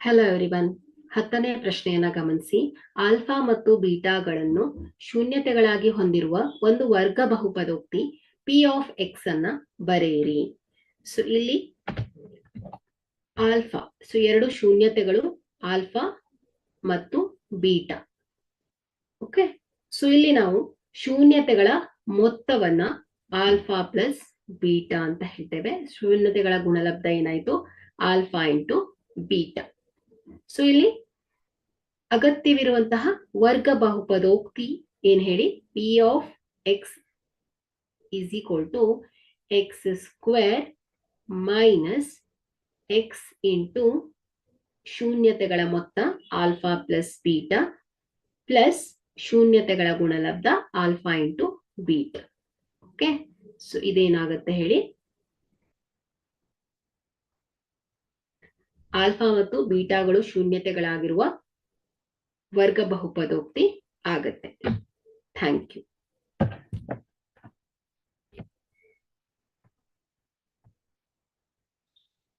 Hello everyone. 10ನೇ ಪ್ರಶ್ನೆಯನ್ನ ಗಮನಿಸಿ. Alpha ಮತ್ತು ಬೀಟಾಗಳನ್ನು ಶೂನ್ಯತೆಗಳಾಗಿ ಹೊಂದಿರುವ ಒಂದು ವರ್ಗ ಬಹುಪದೋಕ್ತಿ ಪಿ ಆಫ್ ಎಕ್ಸ್ ಅನ್ನ ಬರೆಯಿರಿ. ಸೊ ಇಲ್ಲಿ ಆಲ್ಫಾ, ಸೊ ಎರಡು ಶೂನ್ಯತೆಗಳು ಆಲ್ಫಾ ಮತ್ತು ಬೀಟಾ. ಓಕೆ, ಸೊ ಇಲ್ಲಿ ನಾವು ಶೂನ್ಯತೆಗಳ ಮೊತ್ತವನ್ನ ಆಲ್ಫಾ ಪ್ಲಸ್ ಬೀಟಾ ಅಂತ ಹೇಳ್ತೇವೆ. ಶೂನ್ಯತೆಗಳ ಗುಣಲಬ್ಧ ಏನಾಯ್ತು? Alpha into beta. ಸೊ ಇಲ್ಲಿ ಅಗತ್ಯವಿರುವಂತಹ ವರ್ಗ ಬಹುಪದೋಕ್ತಿ ಏನ್ ಹೇಳಿ? P of X is equal to X square minus X into ಶೂನ್ಯತೆಗಳ ಮೊತ್ತ ಆಲ್ಫಾ ಪ್ಲಸ್ ಬೀಟಾ ಪ್ಲಸ್ ಶೂನ್ಯತೆಗಳ ಗುಣಲಬ್ಧ alpha into beta. Okay, so ಇದೇನಾಗುತ್ತೆ ಹೇಳಿ? ಆಲ್ಫಾ ಮತ್ತು ಬೀಟಾಗಳು ಶೂನ್ಯತೆಗಳಾಗಿರುವ ವರ್ಗ ಬಹುಪದೋಕ್ತಿ